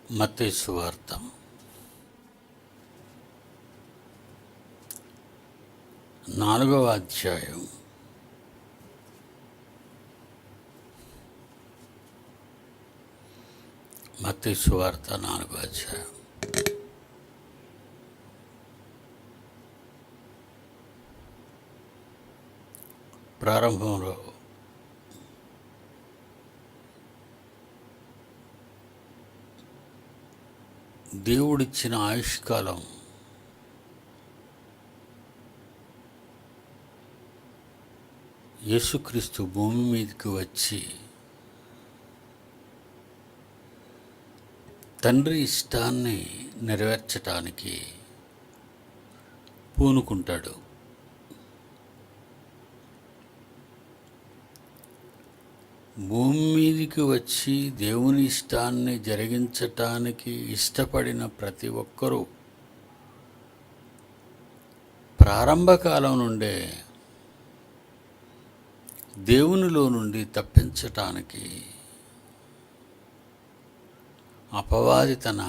మత్తయి సువార్త 4వ అధ్యాయం మత్తయి సువార్త 4వ అధ్యాయం ప్రారంభంలో దేవుడిచ్చిన ఆయుష్కాలం యేసుక్రీస్తు భూమి మీదకి వచ్చి తండ్రి ఇష్టాన్ని నెరవేర్చటానికి పూనుకుంటాడు. భూమి మీదికి వచ్చి దేవుని ఇష్టాన్ని జరిగించటానికి ఇష్టపడిన ప్రతి ఒక్కరూ ప్రారంభకాలం నుండే దేవునిలో నుండి తప్పించటానికి అపవాది తన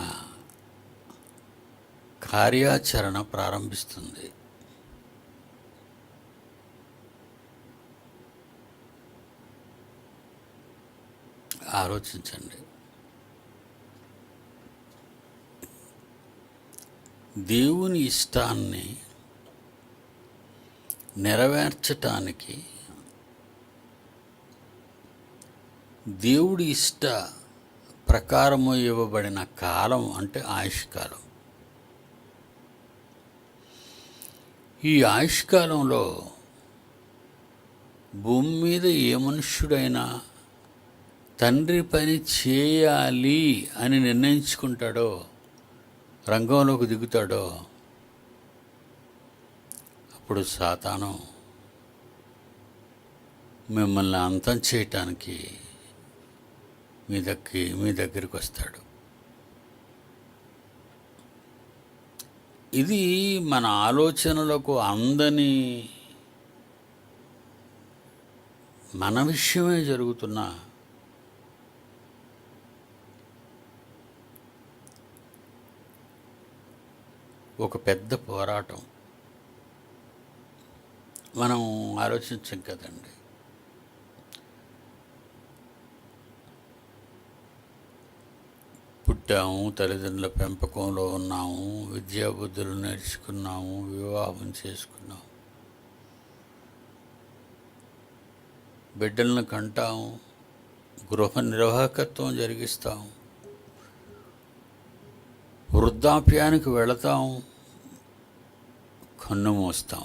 కార్యాచరణ ప్రారంభిస్తుంది. ఆలోచించండి. దేవుని ఇష్టాన్ని నెరవేర్చటానికి దేవుడి ఇష్ట ప్రకారము ఇవ్వబడిన కాలం అంటే ఆయుష్కాలం. ఈ ఆయుష్కాలంలో భూమి మీద ఏ మనుష్యుడైనా తండ్రి పని చేయాలి అని నిర్ణయించుకుంటాడో, రంగంలోకి దిగుతాడో, అప్పుడు సాతాను మిమ్మల్ని అంతం చేయటానికి మీ దగ్గరికి వస్తాడు. ఇది మన ఆలోచనలకు అందని మన విషయమే జరుగుతున్న ఒక పెద్ద పోరాటం. మనం ఆలోచించం కదండి. పుట్టాము, తల్లిదండ్రుల పెంపకంలో ఉన్నాము, విద్యాబుద్ధులు నేర్చుకున్నాము, వివాహం చేసుకున్నాము, బిడ్డలను కంటాము, గృహ నిర్వాహకత్వం జరిగిస్తాము, వృద్ధాప్యానికి వెళతాం, కన్ను మోస్తాం.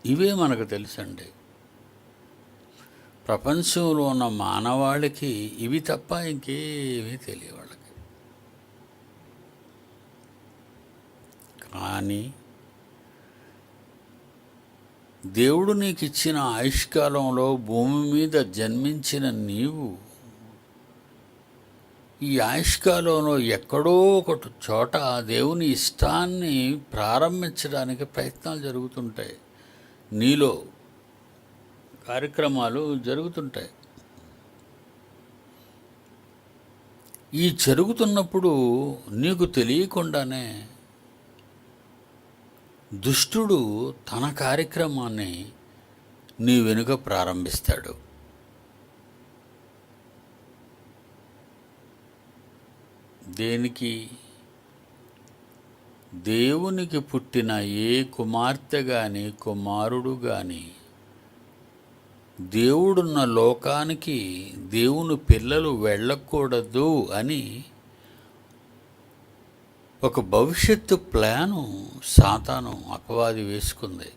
ఇవే మనకు తెలుసండి. ప్రపంచంలో ఉన్న మానవాళికి ఇవి తప్ప ఇంకేమీ తెలియ వాళ్ళకి. కానీ దేవుడు నీకు ఇచ్చిన ఆయుష్కాలంలో భూమి మీద జన్మించిన నీవు ఈ ఆయుష్కాలంలో ఎక్కడో ఒక చోట దేవుని ఇష్టాన్ని ప్రారంభించడానికి ప్రయత్నాలు జరుగుతుంటాయి. నీలో కార్యక్రమాలు జరుగుతుంటాయి. ఈ జరుగుతున్నప్పుడు నీకు తెలియకుండానే దుష్టుడు తన కార్యక్రమాన్ని నీ వెనుక ప్రారంభిస్తాడు. దేనికి? దేవునికి పుట్టిన ఏ కుమార్తె కానీ కుమారుడు కానీ దేవుడున్న లోకానికి దేవుని పిల్లలు వెళ్ళకూడదు అని ఒక భవిష్యత్తు ప్లాను సాతాను అపవాది వేసుకుంది.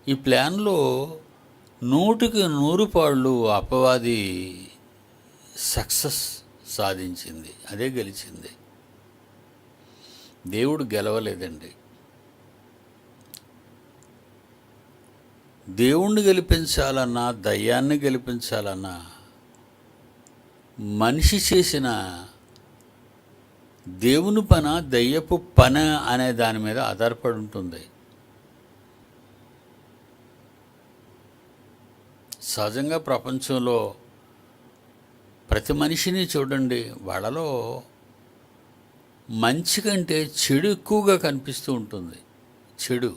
ఈ ప్లాన్లో 100కి 100 పాళ్ళు అపవాది సక్సెస్ సాధించింది. అదే గెలిచింది. దేవుడు గెలవలేదండి. దేవుణ్ణి గెలిపించాలన్నా, దయ్యాన్ని గెలిపించాలన్నా మనిషి చేసిన దేవుని పన, దయ్యపు పన అనే దాని మీద ఆధారపడి ఉంటుంది. సహజంగా ప్రపంచంలో ప్రతి మనిషిని చూడండి, వాళ్ళలో మంచి కంటే చెడు ఎక్కువగా కనిపిస్తూ ఉంటుంది. చెడు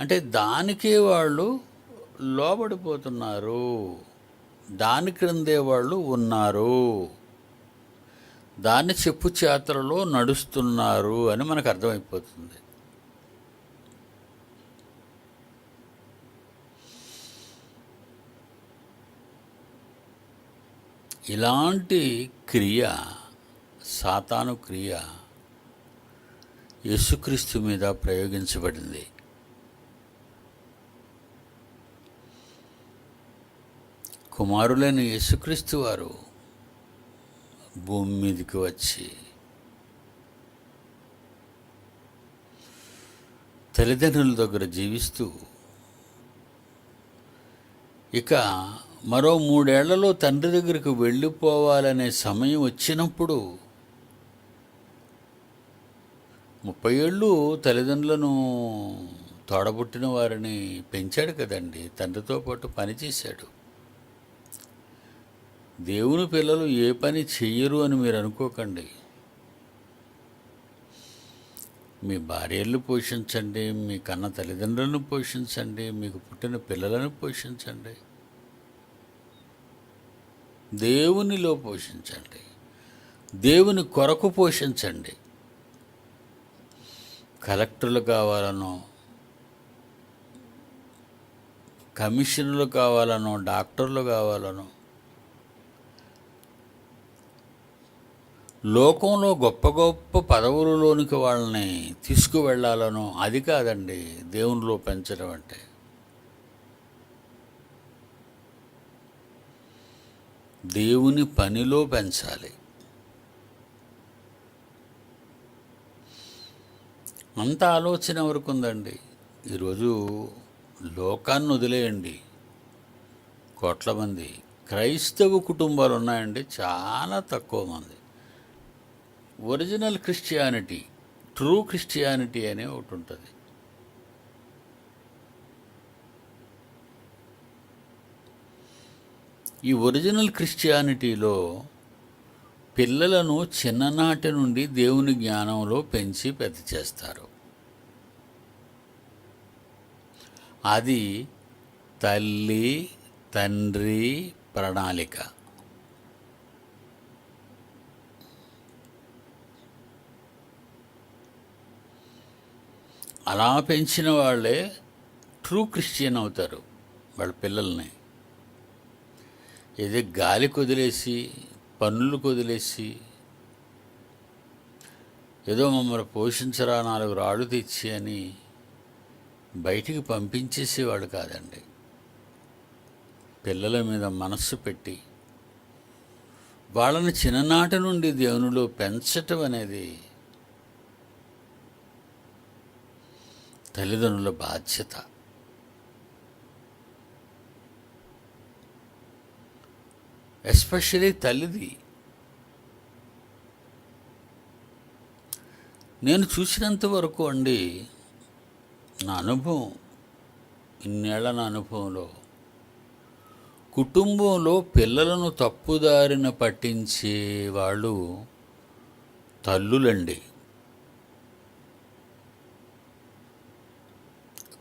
అంటే దానికే వాళ్ళు లోబడిపోతున్నారు, దాని క్రిందే వాళ్ళు ఉన్నారు, దాన్ని చెప్పు చేతలలో నడుస్తున్నారు అని మనకు అర్థమైపోతుంది. ఇలాంటి క్రియ, సాతాను క్రియ యేసుక్రీస్తు మీద ప్రయోగించబడింది. కుమారులైన యేసుక్రీస్తు వారు భూమి మీదకి వచ్చి తల్లిదండ్రుల దగ్గర జీవిస్తూ ఇక మరో 3 ఏళ్లలో తండ్రి దగ్గరికి వెళ్ళిపోవాలనే సమయం వచ్చినప్పుడు 30 ఏళ్ళు తల్లిదండ్రులను, తోడబుట్టిన వారిని పెంచాడు కదండి. తండ్రితో పాటు పనిచేశాడు. దేవుని పిల్లలు ఏ పని చెయ్యరు అని మీరు అనుకోకండి. మీ భార్యలను పోషించండి, మీ కన్న తల్లిదండ్రులను పోషించండి, మీకు పుట్టిన పిల్లలను పోషించండి, దేవునిలో పోషించండి, దేవుని కొరకు పోషించండి. కలెక్టర్లు కావాలనో, కమిషనర్లు కావాలనో, డాక్టర్లు కావాలనో, లోకంలో గొప్ప గొప్ప పదవులలోనికి వాళ్ళని తీసుకువెళ్ళాలనో అది కాదండి దేవునిలో పెంచడం అంటే. దేవుని పనిలో పెంచాలి. అంత ఆలోచన వరకు ఉందండి. ఈరోజు లోకాన్ని వదిలేయండి, కోట్ల మంది క్రైస్తవ కుటుంబాలు ఉన్నాయండి, చాలా తక్కువ మంది ఒరిజినల్ క్రిస్టియానిటీ, ట్రూ క్రిస్టియానిటీ అనే ఒకటి ఉంటుంది. ఈ ఒరిజినల్ క్రిస్టియానిటీలో పిల్లలను చిన్ననాటి నుండి దేవుని జ్ఞానంలో పెంచి పెద్ద చేస్తారు. అది తల్లి తండ్రి ప్రణాళిక. అలా పెంచిన వాళ్ళే ట్రూ క్రిస్టియన్ అవుతారు. వాళ్ళ పిల్లల్ని ఏదో గాలికి వదిలేసి, పన్నులకు వదిలేసి, ఏదో మమ్మల్ని పోషించరా 4 రాళ్ళు తెచ్చి అని బయటికి పంపించేసేవాడు కాదండి. పిల్లల మీద మనస్సు పెట్టి వాళ్ళని చిన్ననాటి నుండి దేవునిలో పెంచటం అనేది తల్లిదండ్రుల బాధ్యత. ఎస్పెషలీ తల్లిది. నేను చూసినంత వరకు అండి, నా అనుభవం, ఇన్నేళ్ల నా అనుభవంలో, కుటుంబంలో పిల్లలను తప్పుదారిన పట్టించే వాళ్ళు తల్లులండి.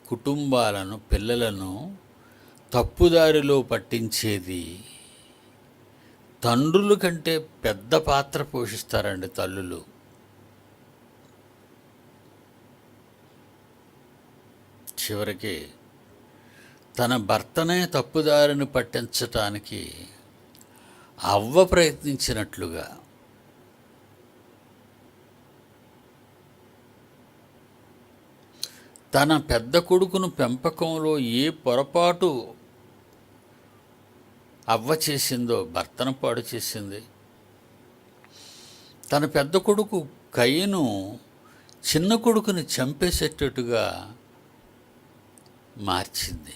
కుటుంబాలను, పిల్లలను తప్పుదారిలో పట్టించేది తండ్రుల కంటే పెద్ద పాత్ర పోషిస్తారండి తల్లులు. చివరికి తన భర్తనే తప్పుదారిని పట్టించటానికి అవ్వ ప్రయత్నించినట్లుగా తన పెద్ద కొడుకును పెంపకంలో ఏ పొరపాటు అవ్వ చేసిందో భర్తను పాడు చేసింది. తన పెద్ద కొడుకు కయీను చిన్న కొడుకుని చంపేసేటట్టుగా మార్చింది.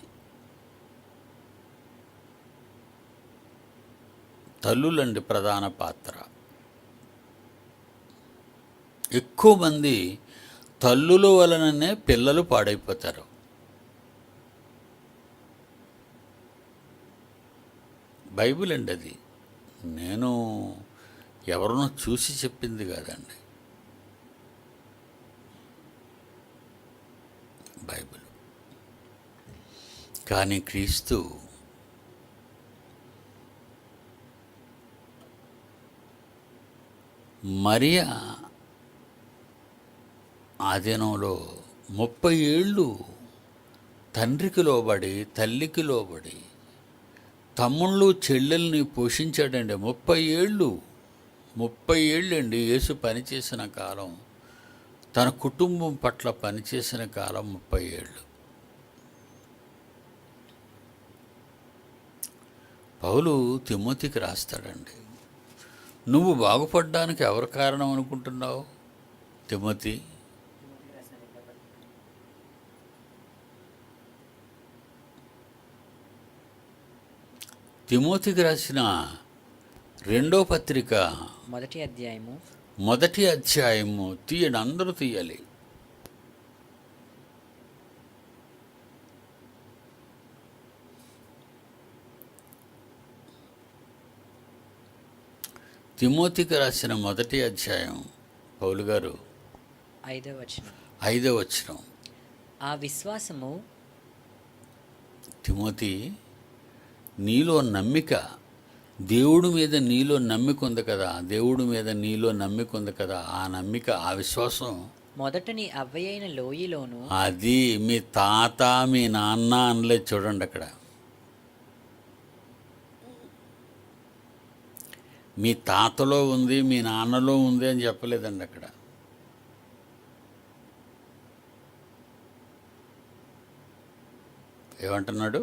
తల్లులండి ప్రధాన పాత్ర. ఎక్కువ మంది తల్లుల వలననే పిల్లలు పాడైపోతారు. బైబిల్ అండి అది. నేను ఎవరినో చూసి చెప్పింది కాదండి, బైబిల్. కానీ క్రీస్తు మరియా ఆధీనంలో 30 ఏళ్ళు తండ్రికి లోబడి, తల్లికి లోబడి, తమ్ముళ్ళు చెల్లెల్ని పోషించాడండి. 30 ఏళ్ళు, 30 ఏళ్ళండి యేసు పనిచేసిన కాలం. తన కుటుంబం పట్ల పనిచేసిన కాలం 30 ఏళ్ళు. పౌలు తిమోతికి రాస్తాడండి, నువ్వు బాగుపడడానికి ఎవరు కారణం అనుకుంటున్నావు తిమోతి? తిమోతికి రాసిన 2వ పత్రిక మొదటి అధ్యాయము తీయండి, అందరూ తీయాలి. తిమోతికి రాసిన మొదటి అధ్యాయం, పౌలు గారు 5వ వచనం. ఆ విశ్వాసము, తిమోతి, నీలో నమ్మిక, దేవుడి మీద నీలో నమ్మిక ఉంది కదా, దేవుడి మీద నీలో నమ్మిక ఉంది కదా, ఆ నమ్మిక, ఆ విశ్వాసం మొదట నీ అవ్వయైన లోయలోను, అది మీ తాత మీ నాన్న అనలేదు చూడండి అక్కడ. మీ తాతలో ఉంది, మీ నాన్నలో ఉంది అని చెప్పలేదండి అక్కడ. ఏమంటున్నాడు?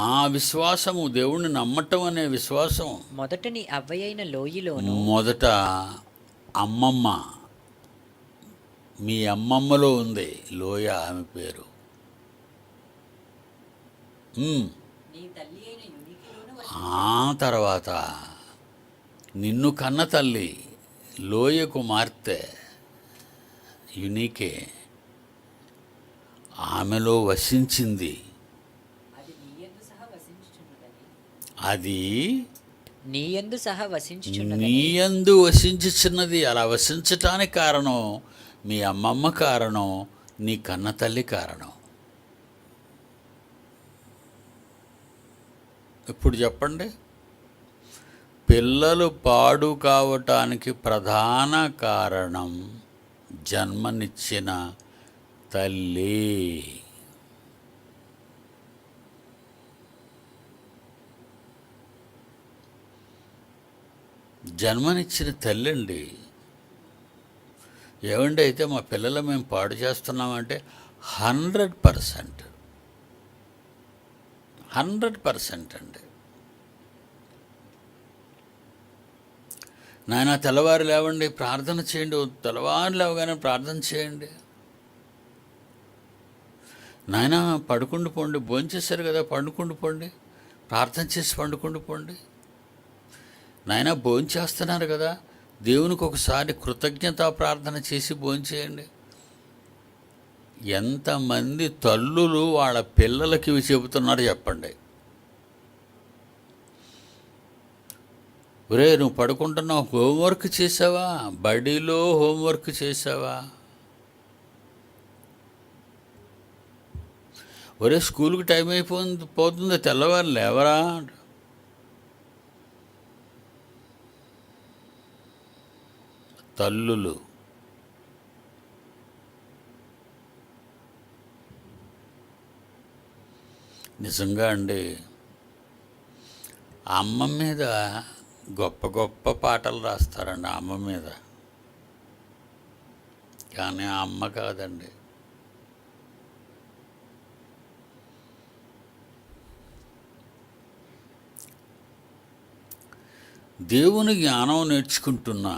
ఆ విశ్వాసము, దేవుణ్ణి నమ్మటం అనే విశ్వాసం మొదట నీ అవ్వయైన లోయలోను, మొదట అమ్మమ్మ, మీ అమ్మమ్మలో ఉంది లోయ, ఆమె పేరు. ఆ తర్వాత నిన్ను కన్న తల్లి లోయ కుమార్తె యునికే, ఆమెలో వసించింది. అది నీయందు సహా నీయందు వసించుచున్నది. అలా వసించటానికి కారణం మీ అమ్మమ్మ కారణం, నీ కన్న తల్లి కారణం. ఇప్పుడు చెప్పండి, పిల్లలు పాడు కావటానికి ప్రధాన కారణం జన్మనిచ్చిన తల్లి. జన్మనిచ్చిన తల్లి అండి. ఏమండి అయితే మా పిల్లలు మేము పాడు చేస్తున్నామంటే 100% 100% అండి. నాయన తెల్లవారు లేవండి, ప్రార్థన చేయండి. తెల్లవారు లేవగానే ప్రార్థన చేయండి. నాయన పడుకుండి పోండి, భోంచేశారు కదా, పండుకుండి పోండి, ప్రార్థన చేసి పండుకుండి పోండి. నాయన భోంచేస్తున్నారు కదా, దేవునికి ఒకసారి కృతజ్ఞతా ప్రార్థన చేసి భోంచేయండి. ఎంతమంది తల్లులు వాళ్ళ పిల్లలకి ఇవి చెబుతున్నారు చెప్పండి. ఒరే నువ్వు పడుకుంటున్నావు, హోంవర్క్ చేసావా? బడిలో హోంవర్క్ చేసావా? ఒరే స్కూల్కి టైం పోతుంది, తెల్లవారు లేవరా? తల్లులు నిజంగా అండి, అమ్మ మీద గొప్ప గొప్ప పాటలు రాస్తారండి, అమ్మ మీద. కానీ ఆ అమ్మ కాదండి. దేవుని జ్ఞానం నేర్చుకుంటున్నా,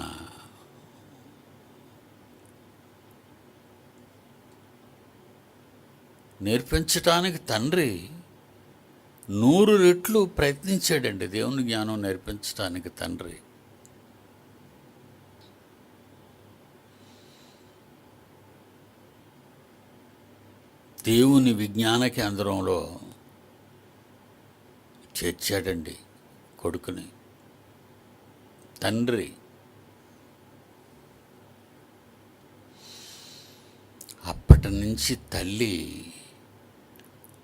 నేర్పించటానికి తండ్రి 100 రెట్లు ప్రయత్నించాడండి. దేవుని జ్ఞానం నేర్పించడానికి తండ్రి. దేవుని విజ్ఞాన కేంద్రంలో చేర్చాడండి కొడుకుని. తండ్రి అప్పటి నుంచి తల్లి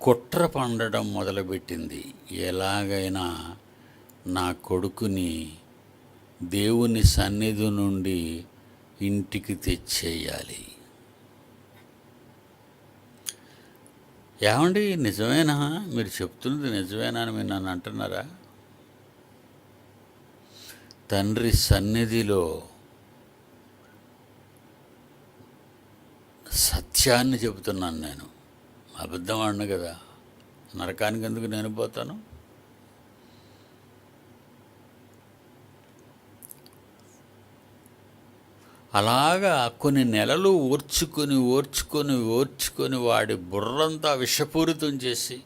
కుట్ర పండడం మొదలుపెట్టింది. ఎలాగైనా నా కొడుకుని దేవుని సన్నిధి నుండి ఇంటికి తెచ్చేయాలి. ఏమండి, నిజమేనా? మీరు చెప్తున్నది నిజమేనా అని మీరు నన్ను అంటున్నారా? తండ్రి సన్నిధిలో సత్యాన్ని చెబుతున్నాను నేను. అబద్ధం ఆడను కదా, నరకానికి ఎందుకు నేను పోతాను? అలాగా కొన్ని నెలలు ఓర్చుకొని వాడి బుర్రంతా విషపూరితం చేసి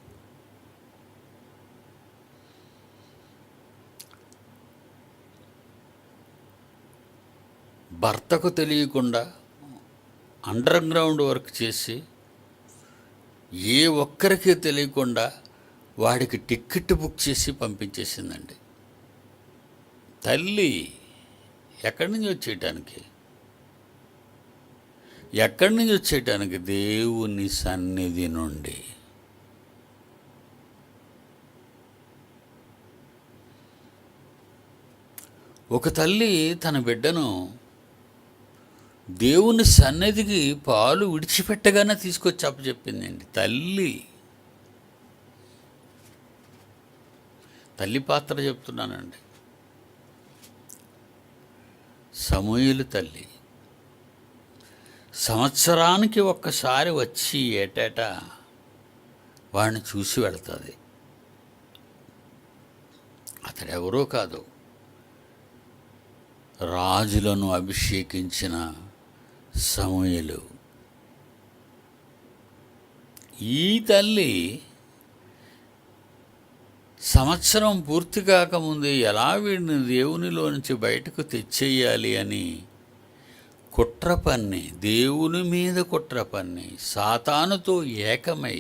భర్తకు తెలియకుండా అండర్ గ్రౌండ్ వర్క్ చేసి ఏ ఒక్కరికి తెలియకుండా వాడికి టిక్కెట్ బుక్ చేసి పంపించేసిందండి. తల్లి ఎక్కడి నుంచి వచ్చేయటానికి? దేవుని సన్నిధి నుండి. ఒక తల్లి తన బిడ్డను దేవుని సన్నిధికి పాలు విడిచిపెట్టగానే తీసుకొచ్చి అప్పచెప్పిందండి. తల్లి పాత్ర చెప్తున్నానండి. సమూయేలు తల్లి సంవత్సరానికి ఒక్కసారి వచ్చి ఏటేటా వాడిని చూసి వెళ్తుంది. అతడెవరో కాదు, రాజులను అభిషేకించిన సమూయేలు. ఈ తల్లి సంవత్సరం పూర్తి కాకముందే ఎలా వీడిని దేవునిలో నుంచి బయటకు తెచ్చేయాలి అని కుట్ర పన్ని, దేవుని మీద కుట్ర పన్ని, సాతానుతో ఏకమై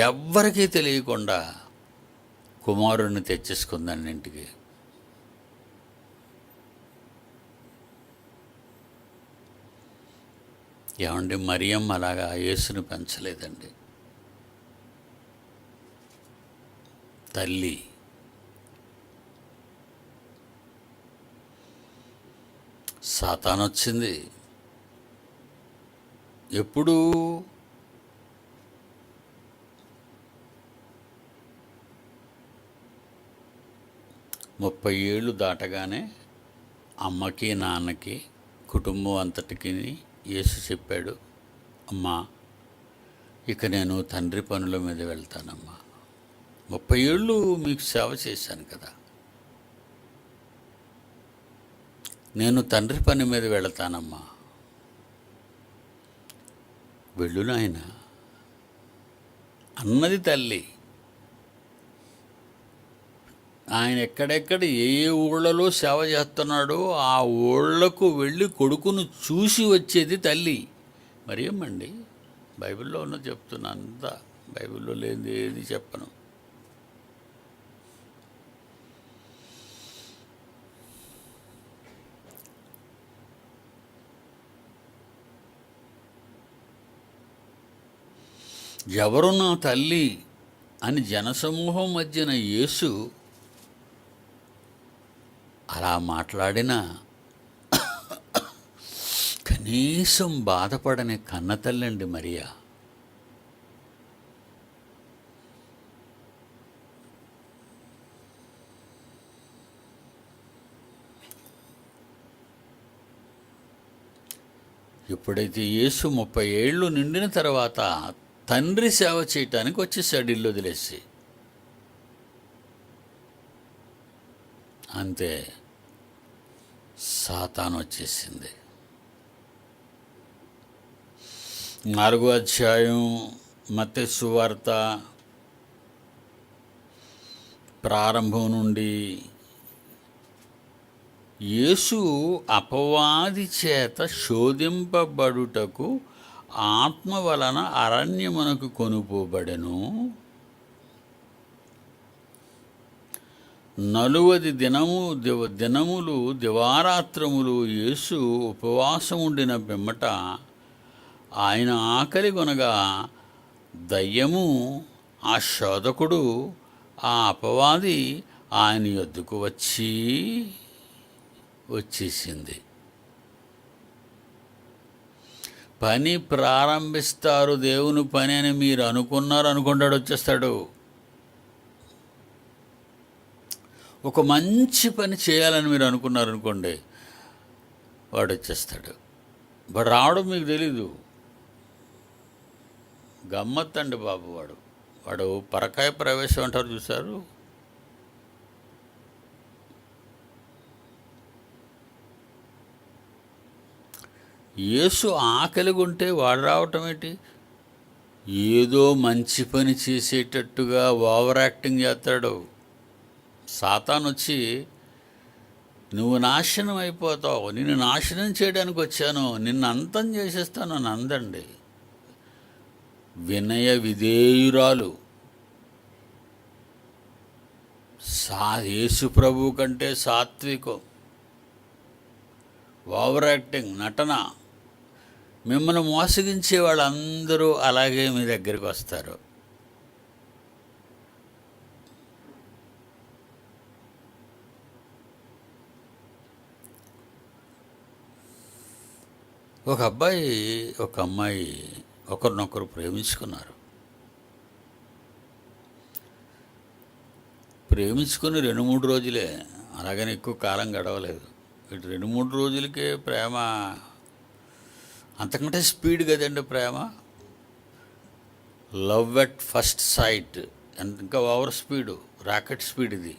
ఎవ్వరికీ తెలియకుండా కుమారుడిని తెచ్చేసుకుందండి ఇంటికి. ఏమండి, మరియమ్మ అలాగా యేసుని పెంచలేదండి. తల్లి సాతానొచ్చింది. ఎప్పుడు? 30 ఏళ్ళు దాటగానే అమ్మకి నాన్నకి కుటుంబం అంతటికి యేసు చెప్పాడు, అమ్మా ఇక నేను తండ్రి పనుల మీద వెళ్తానమ్మా. 30 ఏళ్ళు మీకు సేవ చేశాను కదా, నేను తండ్రి పని మీద వెళతానమ్మా. వెళ్ళు నాయనా అన్నది తల్లి. ఆయన ఎక్కడెక్కడ ఏ ఊళ్ళలో సేవ చేస్తున్నాడో ఆ ఊళ్ళకు వెళ్ళి కొడుకును చూసి వచ్చేది తల్లి. మరి ఏమండి, బైబిల్లో ఉన్న చెప్తున్నా, అంతా బైబిల్లో లేనిది ఏది చెప్పను. ఎవరు నా తల్లి అని జనసమూహం మధ్యన యేసు అలా మాట్లాడినా కనీసం బాధపడని కన్నతల్లండి మరియా. ఎప్పుడైతే యేసు 30 ఏళ్ళు నిండిన తర్వాత తండ్రి సేవ చేయటానికి వచ్చేసాడు ఇల్లు వదిలేసి. అంతే, సాతాను వచ్చేసింది. 4వ అధ్యాయం మత్తయి సువార్త ప్రారంభం నుండి యేసు అపవాది చేత శోధింపబడుటకు ఆత్మ వలన అరణ్యమునకు కొనుపోబడెను. నలువది దినములు దివారాత్రములు యేసు ఉపవాసం ఉండిన పిమ్మట ఆయన ఆకలి కొనగా దయ్యము, ఆ శోధకుడు, ఆ అపవాది ఆయన యొద్దకు వచ్చేసింది. పని ప్రారంభిస్తారు, దేవుని పని అని మీరు అనుకున్నారు అనుకుంటాడు, వచ్చేస్తాడు. ఒక మంచి పని చేయాలని మీరు అనుకున్నారు అనుకోండి, వాడు వచ్చేస్తాడు. వాడు రావడం మీకు తెలీదు. గమ్మత్తండి బాబు. వాడు పరకాయ ప్రవేశం అంటారు చూశారు. యేసు ఆకలిగుంటే వాడు రావటం ఏంటి? ఏదో మంచి పని చేసేటట్టుగా ఓవర్ యాక్టింగ్ చేస్తాడు. సాతాను వచ్చి నువ్వు నాశనం అయిపోతావు, నిన్ను నాశనం చేయడానికి వచ్చాను, నిన్ను అంతం చేసేస్తాను అని అందండి. వినయ విధేయురాలు యేసు ప్రభు కంటే సాత్వికం, ఓవర్ యాక్టింగ్, నటన. మిమ్మల్ని మోసగించే వాళ్ళందరూ అలాగే మీ దగ్గరికి వస్తారు. ఒక అబ్బాయి ఒక అమ్మాయి ఒకరినొకరు ప్రేమించుకున్నారు. ప్రేమించుకుని 2-3 రోజులే, అలాగని ఎక్కువ కాలం గడవలేదు. ఇటు 2-3 రోజులకే ప్రేమ అంతకంటే స్పీడ్ కదండి ప్రేమ. లవ్ ఎట్ ఫస్ట్ సైట్, ఇంకా ఓవర్ స్పీడు, రాకెట్ స్పీడ్ ఇది.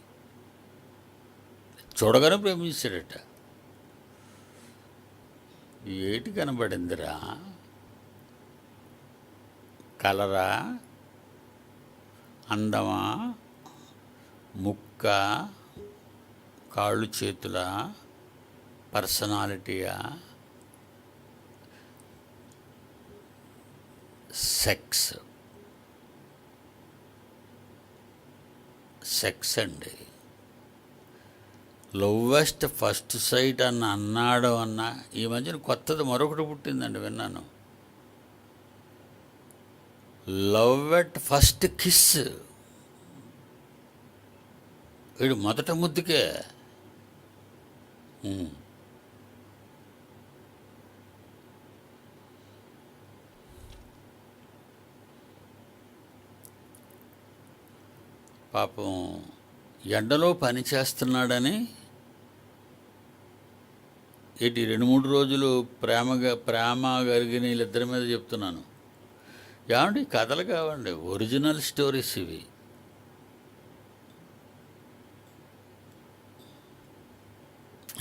చూడగానే ప్రేమించాడట. ఏటి కనబడిందిరా? కలరా, అందమా, ముక్క, కాళ్ళు చేతుల, పర్సనాలిటీయా, సెక్స్ అండి. లవ్వెస్ట్ ఫస్ట్ సైట్ అన్నాడు. ఈ మధ్యన కొత్తది మరొకటి పుట్టిందండి, విన్నాను. Love at first kiss. వీడు మొదట ముద్దుకే. పాపం ఎండలో పని చేస్తున్నాడని ఏంటి 2-3 రోజులు ప్రేమ కలిగిన వీళ్ళిద్దరి మీద చెప్తున్నాను. ఏమండి, కథలు కావండి, ఒరిజినల్ స్టోరీస్ ఇవి.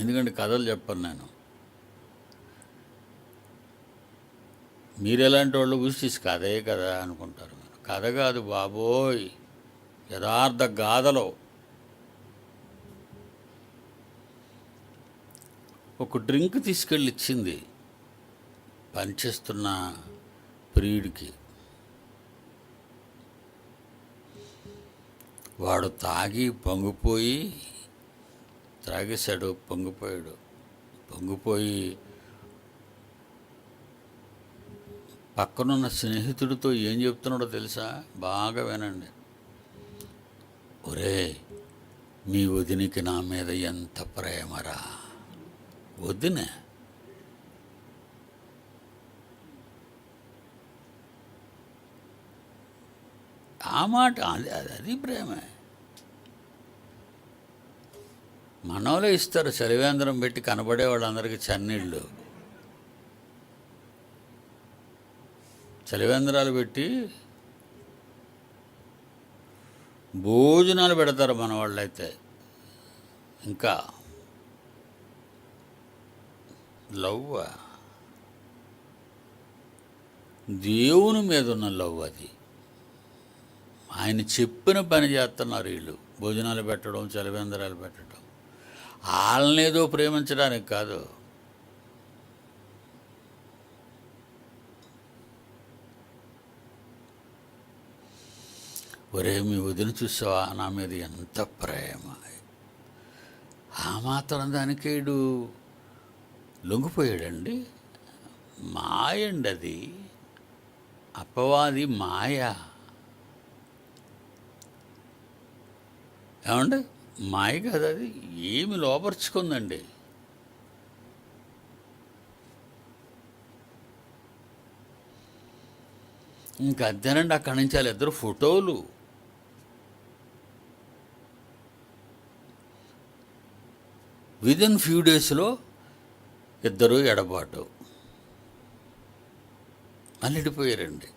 ఎందుకంటే కథలు చెప్పను నేను. మీరు ఎలాంటి వాళ్ళు చూసి కథే కదా అనుకుంటారు. కథ కాదు బాబోయ్, యథార్థ గాథలో. ఒక డ్రింక్ తీసుకెళ్ళి ఇచ్చింది పనిచేస్తున్న ప్రియుడికి. వాడు తాగేశాడు, పొంగిపోయి పక్కనున్న స్నేహితుడితో ఏం చెప్తున్నాడో తెలుసా? బాగా వినండి. ఒరే, మీ వదినికి నా మీద ఎంత ప్రేమరా. వదిన ఆ మాట, అది ప్రేమే. మనోళ్ళే ఇస్తారు చలివేంద్రం పెట్టి కనబడే వాళ్ళందరికీ చన్నీళ్ళు, చలివేంద్రాలు పెట్టి భోజనాలు పెడతారు మన వాళ్ళైతే. ఇంకా లవ్, దేవుని మీద ఉన్న లవ్ అది. ఆయన చెప్పిన పని చేస్తున్నారు వీళ్ళు, భోజనాలు పెట్టడం, చలివేంద్రాలు పెట్టడం. వాళ్ళనేదో ప్రేమించడానికి కాదు. ఒరే, మీ వదిన చూసావా, నా మీద ఎంత ప్రేమ. ఆ మాత్రం దానికి వీడు లొంగిపోయాడండి. మాయండి అది, అపవాది మాయ. ఏమండి, మాయ కదా అది, ఏమి లోపరుచుకుందండి. ఇంక అంతేనండి. అక్కడి నుంచి వాళ్ళిద్దరు ఫోటోలు. విదిన్ ఫ్యూ డేస్లో ఇద్దరు ఎడబాటు మళ్ళీ విడిపోయారండి.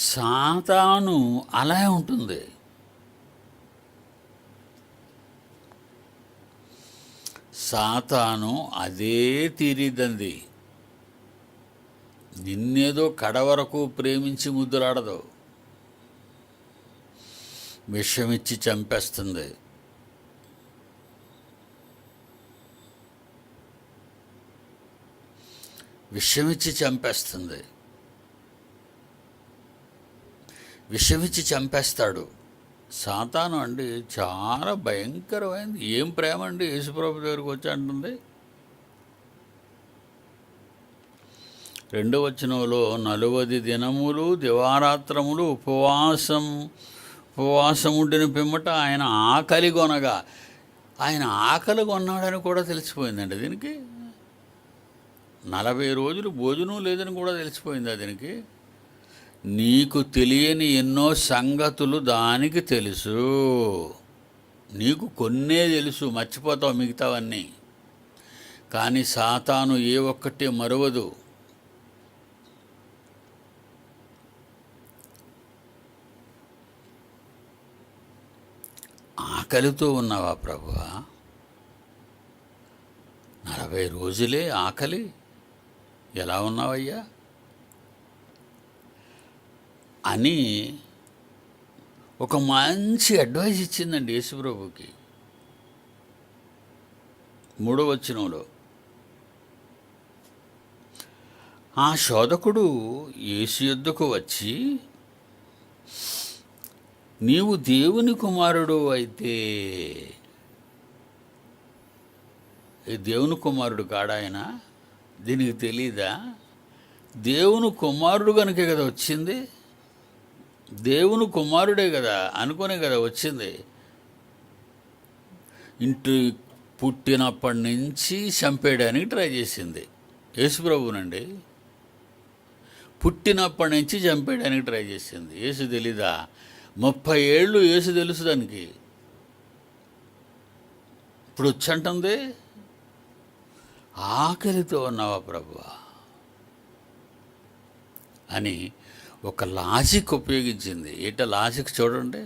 సాతాను అలా ఉంటుంది. సాతాను అదే తీరిద్దంది. నిన్నేదో కడవరకు ప్రేమించి ముద్దులాడదు, విషమిచ్చి చంపేస్తుంది. విషమిచ్చి చంపేస్తుంది. విషమిచ్చి చంపేస్తాడు సాతాను అండి. చాలా భయంకరమైంది. ఏం ప్రేమ అండి, యేసుప్రభు దగ్గరికి వచ్చి అంటుంది 2వ వచనంలో, 40 దినములు దివారాత్రములు ఉపవాసముండిన పిమ్మట ఆయన ఆకలి కొనగా, ఆయన ఆకలి కొన్నాడని కూడా తెలిసిపోయిందండి దీనికి. 40 రోజులు భోజనం లేదని కూడా తెలిసిపోయింది దీనికి. నీకు తెలియని ఎన్నో సంగతులు దానికి తెలుసు. నీకు కొన్నే తెలుసు, మర్చిపోతావు మిగతావన్నీ. కానీ సాతాను ఏ ఒక్కటి మరువదు. ఆకలితో ఉన్నావా ప్రభువా? 40 రోజులే ఆకలి, ఎలా ఉన్నావయ్యా అని ఒక మంచి అడ్వైస్ ఇచ్చిందండి యేసుప్రభుకి. 3వ వచనంలో, ఆ శోధకుడు యేసు యొద్దకు వచ్చి, నీవు దేవుని కుమారుడు అయితే, దేవుని కుమారుడు కాడాయన, దీనికి తెలీదా? దేవుని కుమారుడు కనుకే కదా వచ్చింది, దేవుని కుమారుడే కదా అనుకునే కదా వచ్చింది. ఇంటి పుట్టినప్పటి నుంచి చంపేయడానికి ట్రై చేసింది యేసుప్రభునండి. పుట్టినప్పటి నుంచి చంపేయడానికి ట్రై చేసింది. యేసు తెలీదా? 30 ఏళ్ళు యేసు తెలుసు దానికి. ఇప్పుడు వచ్చంటుంది, ఆకలితో ఉన్నావా ప్రభువా అని ఒక లాజిక్ ఉపయోగించింది. ఏంట లాజిక్ చూడండి.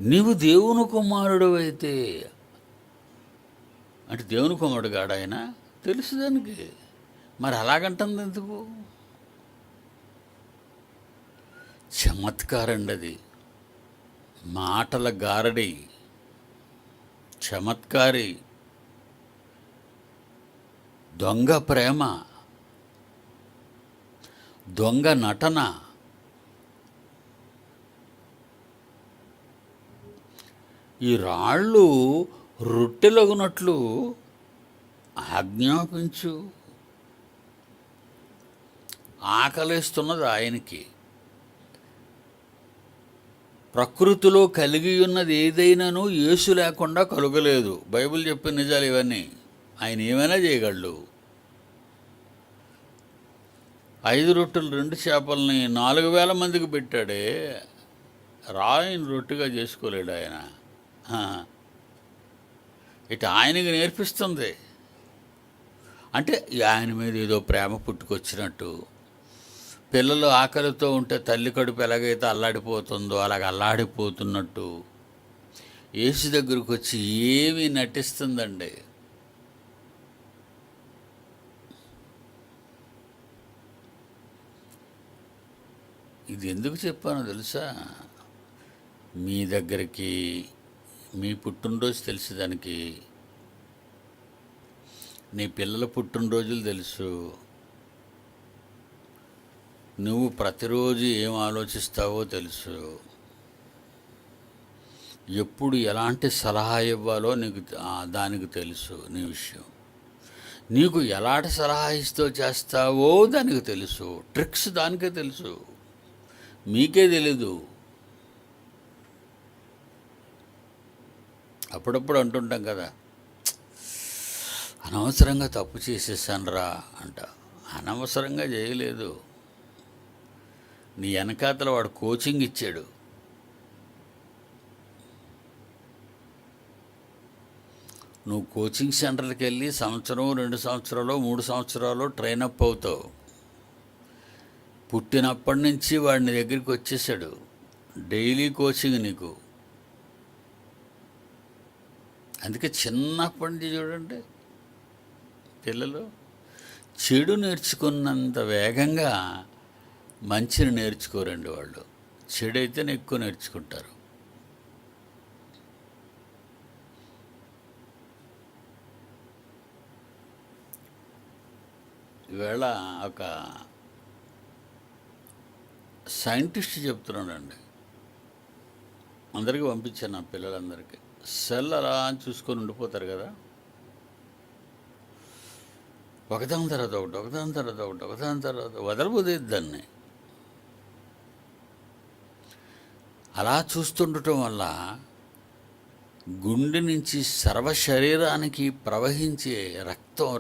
నీవు దేవుని కుమారుడు అయితే, అంటే దేవుని కుమారుడు కాడు ఆయన, తెలుసు దానికి. మరి అలాగంటుంది ఎందుకు? చమత్కారండి అది, మాటల గారడి, చమత్కారి, దొంగ ప్రేమ, దొంగ నటన. ఈ రాళ్ళు రొట్టెలగునట్లు ఆజ్ఞాపించు. ఆకలిస్తున్నది ఆయనకి. ప్రకృతిలో కలిగి ఉన్నది ఏదైనాను యేసు లేకుండా కలుగలేదు. బైబిల్ చెప్పిన నిజాలు ఇవన్నీ. ఆయన ఏమైనా చేయగలడు. 5 రొట్టెలు 2 చేపల్ని 4000 మందికి పెట్టాడే, రాయిని రొట్టెగా చేసుకోలేడు ఆయన. ఇటు ఆయనకి నేర్పిస్తుంది. అంటే ఆయన మీద ఏదో ప్రేమ పుట్టుకొచ్చినట్టు. పిల్లలు ఆకలితో ఉంటే తల్లి కడుపు ఎలాగైతే అల్లాడిపోతుందో అలాగ అల్లాడిపోతున్నట్టు యేసు దగ్గరకు వచ్చి ఏమీ నటిస్తుందండి. ఇది ఎందుకు చెప్పానో తెలుసా? మీ దగ్గరికి మీ పుట్టినరోజు తెలుసు దానికి, నీ పిల్లల పుట్టినరోజులు తెలుసు, నువ్వు ప్రతిరోజు ఏం ఆలోచిస్తావో తెలుసు. ఎప్పుడు ఎలాంటి సలహా ఇవ్వాలో నీకు దానికి తెలుసు. నీ విషయం నీకు ఎలాంటి సలహా ఇస్తూ చేస్తావో దానికి తెలుసు. ట్రిక్స్ దానికే తెలుసు, మీకే తెలీదు. అప్పుడప్పుడు అంటుంటాం కదా, అనవసరంగా తప్పు చేసేసానురా అంట. అనవసరంగా చేయలేదు. నీ వెనకాతల వాడు కోచింగ్ ఇచ్చాడు. నువ్వు కోచింగ్ సెంటర్కి వెళ్ళి సంవత్సరం, 2 సంవత్సరాలు, 3 సంవత్సరాలు ట్రైనప్ అవుతావు. పుట్టినప్పటి నుంచి వాడిని దగ్గరికి వచ్చేసాడు. డైలీ కోచింగ్ నీకు. అందుకే చిన్నప్పటి నుంచి చూడండి, పిల్లలు చెడు నేర్చుకున్నంత వేగంగా మంచిని నేర్చుకోరండి వాళ్ళు. చెడు అయితేనే ఎక్కువ నేర్చుకుంటారు. ఈవేళ ఒక సైంటిస్ట్ చెప్తున్నాడండి, అందరికీ పంపించాను నా పిల్లలందరికీ. సెల్ అలా అని చూసుకొని ఉండిపోతారు కదా, ఒకదాని తర్వాత ఒకటి, ఒకదాని తర్వాత ఒకటి, ఒకదాని తర్వాత వదలబోదేది దాన్ని. అలా చూస్తుండటం వల్ల గుండె నుంచి సర్వ శరీరానికి ప్రవహించే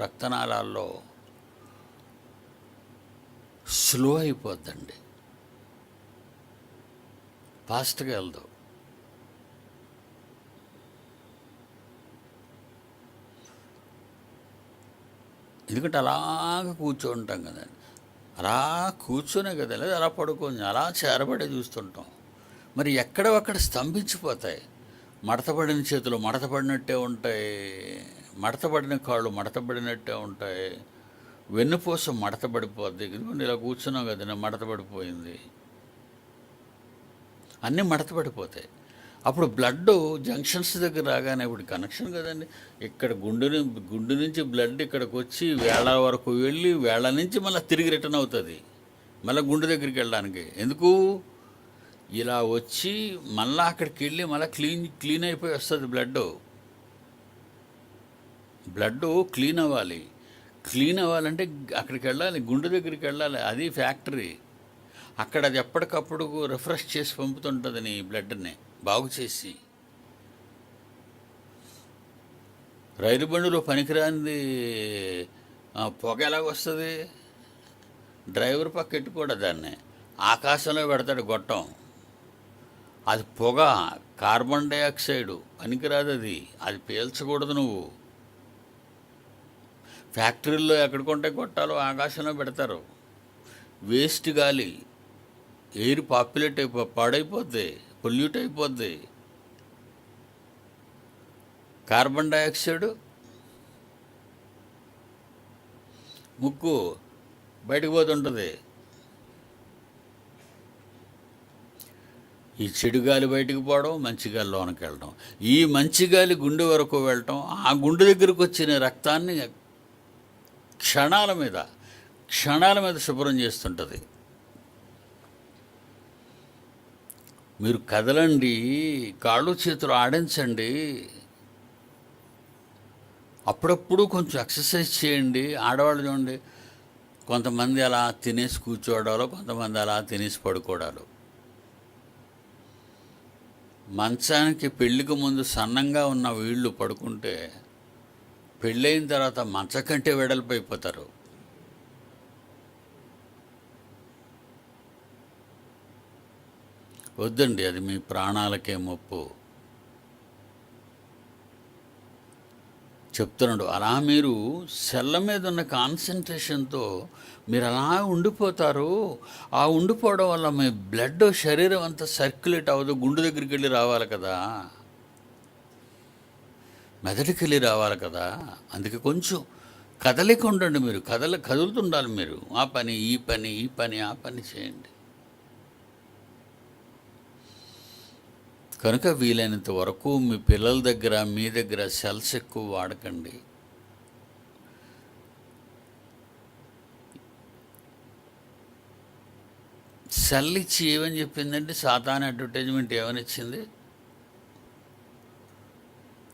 రక్తనాళాల్లో స్లో అయిపోద్దండి, ఫాస్ట్గా వెళ్దాం. ఎందుకంటే అలాగ కూర్చోంటాం కదండి, అలా కూర్చొనే కదా, లేదా అలా పడుకొని అలా చేరబడి చూస్తుంటాం. మరి ఎక్కడొక్కడ స్తంభించిపోతాయి. మడతపడిన చేతులు మడతపడినట్టే ఉంటాయి, మడతపడిన కాళ్ళు మడతపడినట్టే ఉంటాయి, వెన్నుపూస మడతపడిపోద్ది. ఎందుకంటే ఇలా కూర్చున్నాం కదా, మడతపడిపోయింది, అన్నీ మడతపడిపోతాయి. అప్పుడు బ్లడ్ జంక్షన్స్ దగ్గర రాగానే ఇప్పుడు కనెక్షన్ కదండి, ఇక్కడ గుండె నుంచి బ్లడ్ ఇక్కడికి వచ్చి వేళ వరకు వెళ్ళి వేళ నుంచి మళ్ళీ తిరిగి రిటర్న్ అవుతుంది మళ్ళీ గుండె దగ్గరికి వెళ్ళడానికి. ఎందుకు? ఇలా వచ్చి మళ్ళీ అక్కడికి వెళ్ళి మళ్ళీ క్లీన్ అయిపోయి వస్తుంది బ్లడ్ క్లీన్ అవ్వాలి. క్లీన్ అవ్వాలంటే అక్కడికి వెళ్ళాలి, గుండె దగ్గరికి వెళ్ళాలి. అది ఫ్యాక్టరీ. అక్కడ అది ఎప్పటికప్పుడు రిఫ్రెష్ చేసి పంపుతుంటుంది నీ బ్లడ్ని బాగు చేసి. రైలు బండిలో పనికిరానిది పొగ ఎలాగొస్తుంది? డ్రైవర్ పక్క ఎట్టుకోడు దాన్ని, ఆకాశంలో పెడతాడు గొట్టం. అది పొగ, కార్బన్ డైఆక్సైడ్, పనికిరాదు అది, అది పీల్చకూడదు నువ్వు. ఫ్యాక్టరీల్లో ఎక్కడికొంటే గొట్టాలో ఆకాశంలో పెడతారు. వేస్ట్ గాలి, ఎయిర్ పాడైపోద్ది, పొల్యూట్ అయిపోద్ది. కార్బన్ డైఆక్సైడ్ ముక్కు బయటకు పోతుంటుంది. ఈ చెడు గాలి బయటకు పోవడం, మంచి గాలి లోనకి వెళ్ళడం. ఈ మంచి గాలి గుండె వరకు వెళ్ళటం, ఆ గుండె దగ్గరకు వచ్చిన రక్తాన్ని క్షణాల మీద శుభ్రం చేస్తుంటుంది. మీరు కదలండి, కాళ్ళు చేతులు ఆడించండి, అప్పుడప్పుడు కొంచెం ఎక్సర్సైజ్ చేయండి. ఆడవాళ్ళు చూడండి, కొంతమంది అలా తినేసి కూర్చోవడాలు, కొంతమంది అలా తినేసి పడుకోవడాలు. మంచానికి పెళ్ళికి ముందు సన్నంగా ఉన్న వీళ్ళు పడుకుంటే పెళ్ళైన తర్వాత మంచం కంటే వెడల్పు అయిపోతారు. వద్దండి, అది మీ ప్రాణాలకే ముప్పు. చెప్తున్నాడు, అలా మీరు సెల్ల మీద ఉన్న కాన్సన్ట్రేషన్తో మీరు అలా ఉండిపోతారు. ఆ ఉండిపోవడం వల్ల మీ బ్లడ్ శరీరం అంతా సర్క్యులేట్ అవ్వదు. గుండె దగ్గరికి వెళ్ళి రావాలి కదా, మెదడుకి వెళ్ళి రావాలి కదా. అందుకే కొంచెం కదలిక ఉండండి. మీరు కదులుతుండాలి. మీరు ఆ పని ఈ పని ఆ పని చేయండి. కనుక వీలైనంత వరకు మీ పిల్లల దగ్గర, మీ దగ్గర సెల్స్ ఎక్కువ వాడకండి. సెల్ ఇచ్చి ఏమని చెప్పిందంటే, సాతాన్ అడ్వర్టైజ్మెంట్ ఏమని ఇచ్చింది,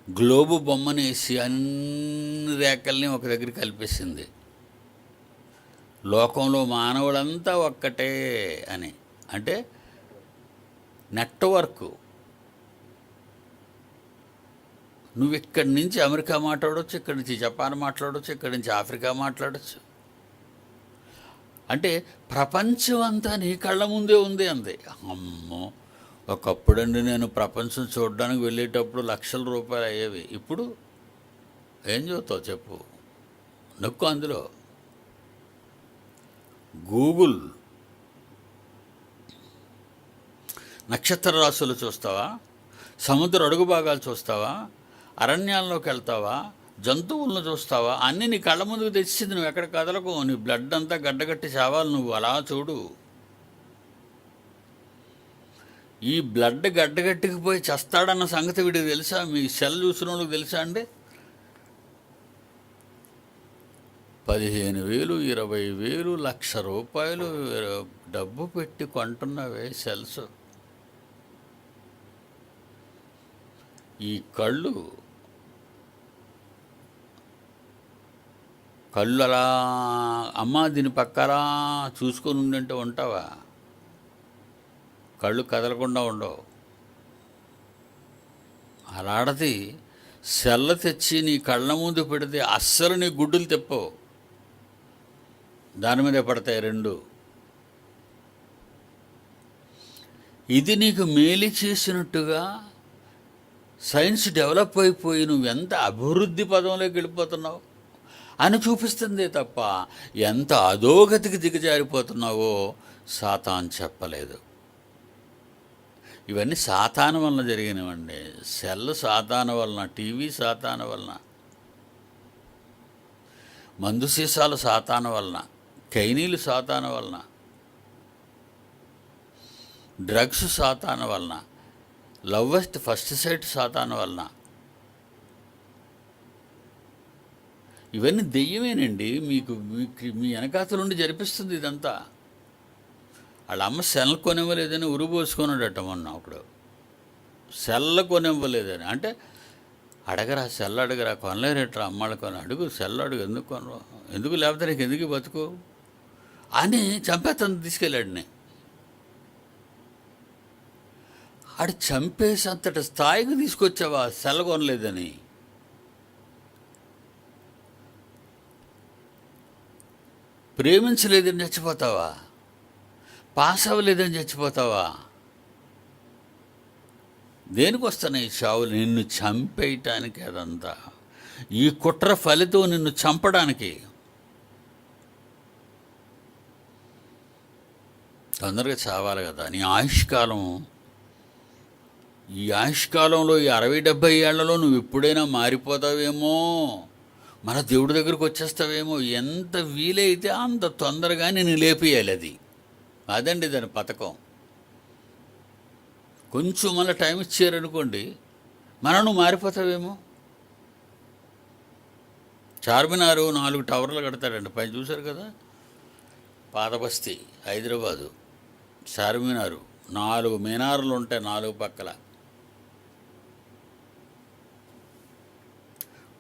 గ్లోబు బొమ్మనేసి అన్ని రేఖల్ని ఒక దగ్గర కలిపేసింది, లోకంలో మానవులంతా ఒక్కటే అని. అంటే నెట్వర్క్. నువ్వు ఇక్కడి నుంచి అమెరికా మాట్లాడవచ్చు, ఇక్కడి నుంచి జపాన్ మాట్లాడవచ్చు, ఇక్కడి నుంచి ఆఫ్రికా మాట్లాడవచ్చు. అంటే ప్రపంచం అంతా నీ కళ్ళ ముందే ఉంది అంది. అమ్మో, ఒకప్పుడండి నేను ప్రపంచం చూడడానికి వెళ్ళేటప్పుడు లక్షల రూపాయలు అయ్యేవి. ఇప్పుడు ఏం చూస్తావు చెప్పు, నొక్కు అందులో గూగుల్. నక్షత్ర రాశులు చూస్తావా, సముద్ర అడుగు భాగాలు చూస్తావా, అరణ్యాల్లోకి వెళ్తావా, జంతువులను చూస్తావా, అన్నీ నీ కళ్ళ ముందుకు తెచ్చింది. నువ్వు ఎక్కడ కదలకు, నీ బ్లడ్ అంతా గడ్డగట్టి చావాలి. నువ్వు అలా చూడు. ఈ బ్లడ్ గడ్డగట్టికిపోయి చస్తాడన్న సంగతి వీడికి తెలుసా? మీ సెల్ చూసిన వాళ్ళకి తెలుసా అండి? 15,000, 20,000, ₹1,00,000 డబ్బు పెట్టి కొంటున్నవే సెల్స్. ఈ కళ్ళు అలా అమ్మ దీని పక్కలా చూసుకొని ఉండంటే ఉంటావా? కళ్ళు కదలకుండా ఉండవు. అలాడది సెల్ల తెచ్చి నీ కళ్ళ ముందు పెడితే అస్సలు నీ గుడ్డులు తెప్పవు, దాని మీదే పడతాయి రెండు. ఇది నీకు మేలు చేసినట్టుగా సైన్స్ డెవలప్ అయిపోయి నువ్వెంత అభివృద్ధి పదంలోకి వెళ్ళిపోతున్నావు అని చూపిస్తుందే తప్ప ఎంత అధోగతికి దిగజారిపోతున్నావో సాతాను చెప్పలేదు. ఇవన్నీ సాతాను వలన జరిగినవండి. సెల్ సాతాను వలన, టీవీ సాతాను వలన, మందు సీసాలు సాతాను వలన, కైనీలు సాతాను వలన, డ్రగ్స్ సాతాను వలన, లవ్ ఎట్ ఫస్ట్ సైట్ సాతాను వలన. ఇవన్నీ దెయ్యమేనండి. మీకు మీ వెనకాతలుండి జరిపిస్తుంది ఇదంతా. వాళ్ళ అమ్మ సెల్ కొనివ్వలేదని ఉరుబోసుకున్నాడట మొన్న ఒకడు. సెల్ల కొనివ్వలేదని అంటే అడగరా, సెల్ అడగరా, కొనలేరేట్రా అమ్మాళ్ళు కొని, అడుగు సెల్ అడుగు, ఎందుకు కొనరు, ఎందుకు లేకపోతే నీకు ఎందుకు బతుకు అని చంపేతను తీసుకెళ్ళాడిని. ఆడు చంపేసి అంతటి స్థాయికి తీసుకొచ్చావా సెల్ కొనలేదని? ప్రేమించలేదని చచ్చిపోతావా? పాస్ అవ్వలేదని చచ్చిపోతావా? దేనికి వస్తున్నాయి చావులు? నిన్ను చంపేయటానికి. అదంతా ఈ కుట్ర ఫలితం నిన్ను చంపడానికి. తొందరగా చావాలి కదా. నీ ఆయుష్కాలం, ఈ ఆయుష్కాలంలో ఈ 60-70 ఏళ్లలో నువ్వు ఎప్పుడైనా మారిపోతావేమో, మన దేవుడి దగ్గరకు వచ్చేస్తావేమో. ఎంత వీలైతే అంత తొందరగా నేను లేపేయాలి. అదండి దాని పథకం. కొంచెం మళ్ళీ టైం ఇచ్చారనుకోండి, మనం మారిపోతావేమో. చార్మినారు 4 టవర్లు కడతాడండి పైన, చూశారు కదా? పాతబస్తీ హైదరాబాదు చార్మినారు 4 మీనార్లు ఉంటాయి 4 పక్కల.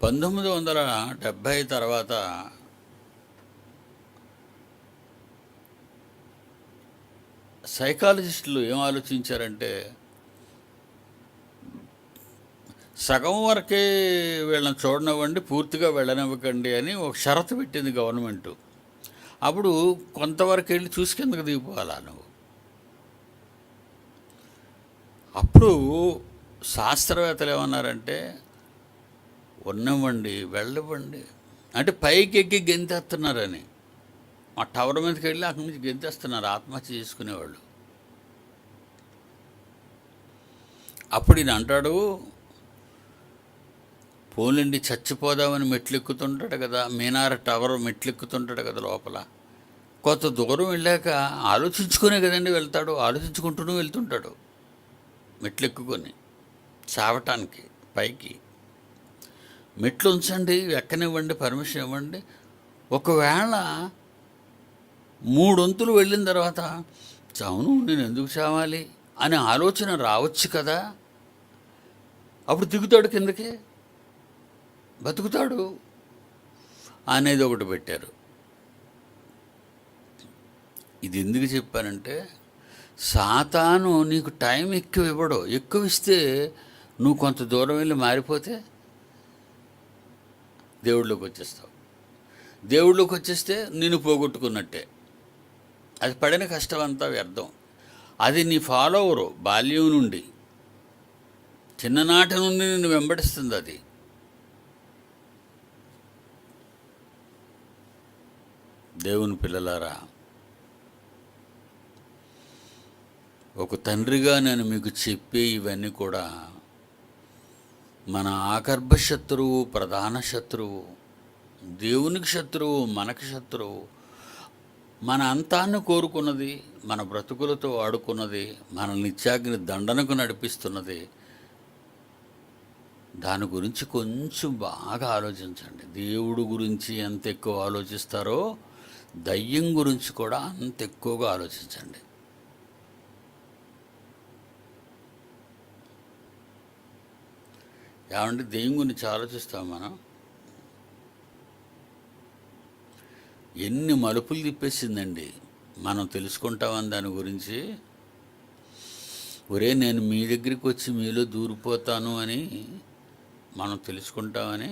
1970 తర్వాత సైకాలజిస్టులు ఏం ఆలోచించారంటే, సగం వరకే వీళ్ళని చూడనివ్వండి, పూర్తిగా వెళ్ళనివ్వకండి అని ఒక షరతు పెట్టింది గవర్నమెంటు. అప్పుడు కొంతవరకు వెళ్ళి చూసి కిందకు దిగిపోవాలా నువ్వు. అప్పుడు శాస్త్రవేత్తలు ఏమన్నారంటే, ఉన్నవ్వండి, వెళ్ళవండి అంటే పైకి ఎక్కి గెంతేస్తున్నారని. ఆ టవర్ మీదకి వెళ్ళి అక్కడి నుంచి గెంతేస్తున్నారు ఆత్మహత్య చేసుకునేవాళ్ళు. అప్పుడు ఈయన అంటాడు, పోలండి చచ్చిపోదామని మెట్లెక్కుతుంటాడు కదా, మీనార్ టవర్ మెట్లెక్కుతుంటాడు కదా లోపల. కొంత దూరం వెళ్ళాక ఆలోచించుకునే కదండి వెళ్తాడు, ఆలోచించుకుంటూనే వెళ్తుంటాడు మెట్లెక్కుకొని చావటానికి పైకి. మెట్లు ఉంచండి, ఎక్కనివ్వండి, పర్మిషన్ ఇవ్వండి. ఒకవేళ 3 వంతులు వెళ్ళిన తర్వాత అవును నేను ఎందుకు చావాలి అనే ఆలోచన రావచ్చు కదా. అప్పుడు దిగుతాడు కిందకి, బతుకుతాడు అనేది ఒకటి పెట్టారు. ఇది ఎందుకు చెప్పానంటే, సాతాను నీకు టైం ఎక్కువ ఇవ్వడు. ఎక్కువ ఇస్తే నువ్వు కొంత దూరం వెళ్ళి మారిపోతే దేవుడిలోకి వచ్చేస్తావు. దేవుడిలోకి వచ్చేస్తే నిన్ను పోగొట్టుకున్నట్టే. అది పడిన కష్టం అంతా వ్యర్థం. అది నీ ఫాలోవరు బాల్యం నుండి, చిన్ననాటి నుండి నిన్ను వెంబడిస్తుంది అది. దేవుని పిల్లలారా, ఒక తండ్రిగా నేను మీకు చెప్పే ఇవన్నీ కూడా మన ఆగర్భ శత్రువు, ప్రధాన శత్రువు, దేవునికి శత్రువు, మనకి శత్రువు, మన అంతాన్ని కోరుకున్నది, మన బ్రతుకులతో ఆడుకున్నది, మన నిత్యాగ్ని దండనకు నడిపిస్తున్నది. దాని గురించి కొంచెం బాగా ఆలోచించండి. దేవుడు గురించి ఎంత ఎక్కువ ఆలోచిస్తారో దయ్యం గురించి కూడా అంత ఎక్కువగా ఆలోచించండి. ఏమంటే దెయ్యం గురించి ఆలోచిస్తాం మనం. ఎన్ని మలుపులు తిప్పేసిందండి. మనం తెలుసుకుంటామని దాని గురించి. ఒరే నేను మీ దగ్గరికి వచ్చి మీలో దూరిపోతాను అని మనం తెలుసుకుంటామని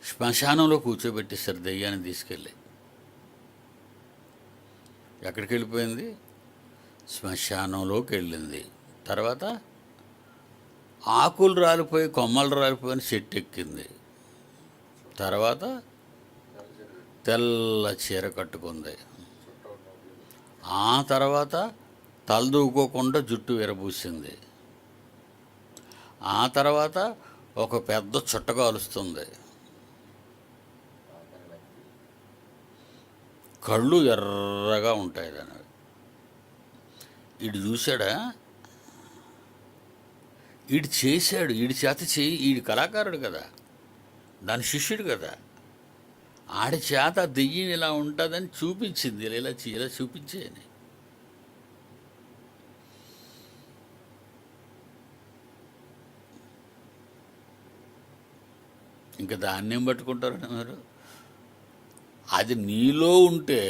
శ్మశానంలో కూర్చోబెట్టేశారు దెయ్యాన్ని తీసుకెళ్ళి. ఎక్కడికి వెళ్ళిపోయింది? శ్మశానంలోకి వెళ్ళింది. తర్వాత ఆకులు రాలిపోయి కొమ్మలు రాలిపోయి చెట్టు ఎక్కింది. తర్వాత తెల్ల చీర కట్టుకుంది. ఆ తర్వాత తలదూకోకుండా జుట్టు విరబూసింది. ఆ తర్వాత ఒక పెద్ద చుట్ట కాలుస్తుంది. కళ్ళు ఎర్రగా ఉంటాయి దాని. ఈడు చూశాడా? ఈడు చేశాడు. ఈడి చేత చేయి. ఈడు కళాకారుడు కదా, దాని శిష్యుడు కదా. ఆడి చేత దెయ్యం ఇలా ఉంటుందని చూపించింది. ఇలా చూపించేయని. ఇంకా దాన్నేం పట్టుకుంటారని మీరు? అది నీలో ఉంటే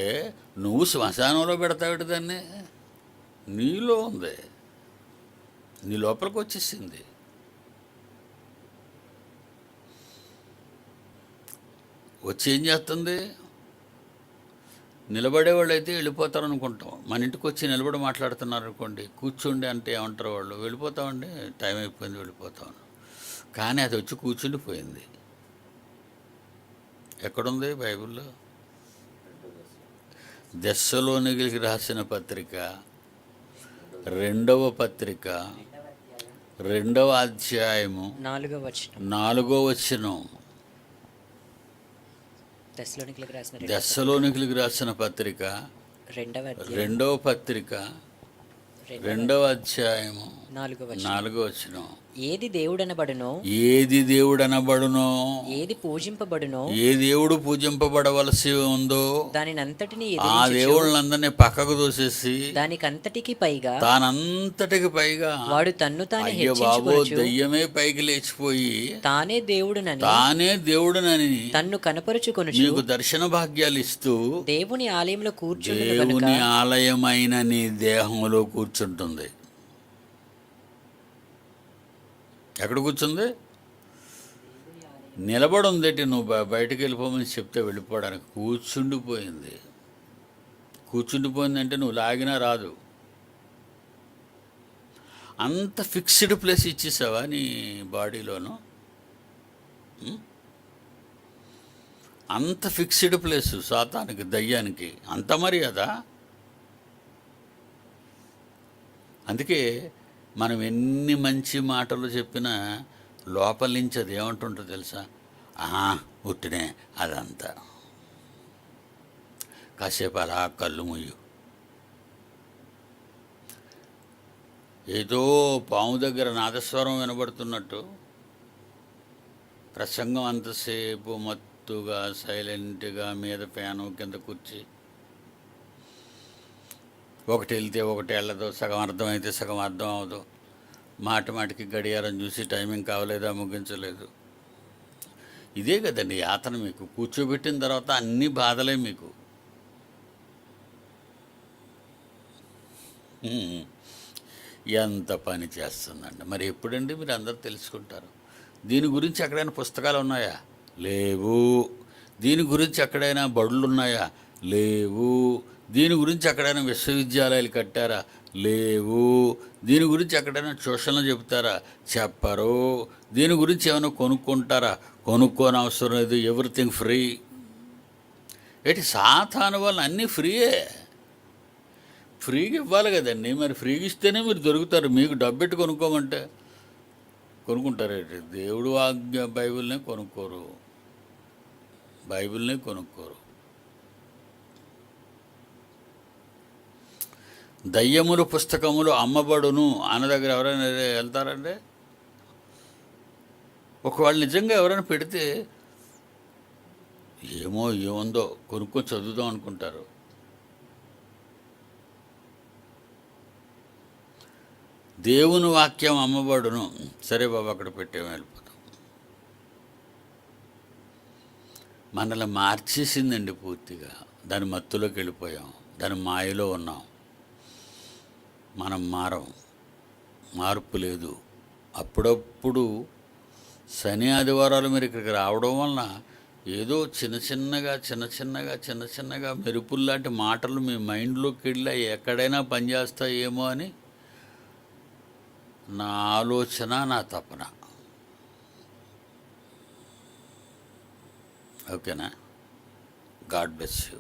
నువ్వు శ్మశానంలో పెడతావిటి దాన్ని. నీలో ఉంది, నీ లోపలికి వచ్చేసింది. వచ్చి ఏం చేస్తుంది? నిలబడేవాళ్ళు అయితే వెళ్ళిపోతారు అనుకుంటాం. మన ఇంటికి వచ్చి నిలబడి మాట్లాడుతున్నారు అనుకోండి, కూర్చోండి అంటే ఏమంటారు వాళ్ళు? వెళ్ళిపోతామండి, టైం అయిపోయింది, వెళ్ళిపోతాం. కానీ అది వచ్చి కూర్చుండిపోయింది. ఎక్కడుంది బైబిల్లో? దెస్సలోనికీయులకు రాసిన పత్రిక 2వ పత్రిక 2వ అధ్యాయము 4వ వచనం. దెస్సలోనికీయులకు రాసిన పత్రిక 2వ పత్రిక 2వ అధ్యాయము 4వ వచనం. ఏది దేవుడనబడునో, ఏది పూజింపబడునో, ఏ దేవుడు పూజింపబడవలసి ఉందో దానినంతటిని ఆ దేవుళ్ళందరినీ పక్కకు దోసేసి దానికంతటికి పైగా వాడు తన్ను తాను హెచ్చించుకొనుచు దయ్యమే పైకి లేచిపోయి తానే దేవుడునని తన్ను కనపరుచుకొనుచు నీకు దర్శన భాగ్యాలు ఇస్తూ దేవుని ఆలయంలో దేవుని ఆలయమైన నీ దేహంలో కూర్చుంటుంది. ఎక్కడ కూర్చుంది? నిలబడి ఉందేటి. నువ్వు బయటకు వెళ్ళిపోమని చెప్తే వెళ్ళిపోవడానికి కూర్చుండిపోయిందంటే నువ్వు లాగినా రాదు. అంత ఫిక్స్డ్ ప్లేస్ ఇచ్చేసావా నీ బాడీలోను? అంత ఫిక్స్డ్ ప్లేసు సాతానికి, దయ్యానికి అంత మర్యాద. అందుకే మనం ఎన్ని మంచి మాటలు చెప్పినా లోపల నుంచి అది ఏమంటుంటుందో తెలుసా? ఉట్టినే అదంతా. కాసేపు అలా కళ్ళు ముయ్యు. ఏదో పాము దగ్గర నాదస్వరం వినబడుతున్నట్టు ప్రసంగం అంతసేపు మత్తు నింపుతుగా సైలెంట్గా మీద ఫ్యాను కింద కూర్చి ఒకటి వెళ్తే ఒకటి వెళ్ళదు, సగం అర్థమైతే సగం అర్థం అవ్వదు, మాటికి గడియారం చూసి టైమింగ్ కావలేదా ముగించలేదు. ఇదే కదండి యాతన. మీకు కూర్చోబెట్టిన తర్వాత అన్ని బాధలే మీకు. ఎంత పని చేస్తుందండి. మరి ఎప్పుడండి మీరు అందరూ తెలుసుకుంటారు? దీని గురించి ఎక్కడైనా పుస్తకాలు ఉన్నాయా? లేవు. దీని గురించి ఎక్కడైనా బడులు ఉన్నాయా? లేవు. దీని గురించి ఎక్కడైనా విశ్వవిద్యాలయాలు కట్టారా? లేవు. దీని గురించి ఎక్కడైనా ట్యూషన్లు చెప్తారా? చెప్పరు. దీని గురించి ఏమైనా కొనుక్కుంటారా? కొనుక్కోని అవసరం లేదు. Everything free. ఏంటి సాతాను వల్ల అన్నీ ఫ్రీయే. ఫ్రీగా ఇవ్వాలి కదండి. మరి ఫ్రీగా ఇస్తేనే మీరు దొరుకుతారు. మీకు డబ్బెట్టి కొనుక్కోమంటే కొనుక్కుంటారేంటి? దేవుడు ఆజ్ఞ బైబిల్నే కొనుక్కోరు. బైబిల్నే కొనుక్కోరు. దయ్యములు పుస్తకములు అమ్మబడును అన్న దగ్గర ఎవరైనా వెళ్తారంటే, ఒకవేళ నిజంగా ఎవరైనా పెడితే ఏముందో కొనుక్కొని చదువుదాం అనుకుంటారు. దేవుని వాక్యం అమ్మబడును, సరే బాబు అక్కడ పెట్టేమో వెళ్ళిపోతాం. మనల్ని మార్చేసిందండి పూర్తిగా. దాని మత్తులోకి వెళ్ళిపోయాం, దాని మాయలో ఉన్నాం. మనం మార్పు లేదు. అప్పుడప్పుడు శని ఆదివారాలు మీరు ఇక్కడికి రావడం వలన ఏదో చిన్న చిన్నగా మెరుపుల్లాంటి మాటలు మీ మైండ్లోకి వెళ్ళి ఎక్కడైనా పనిచేస్తాయేమో అని నా ఆలోచన, నా తపన. ఓకేనా? God bless you.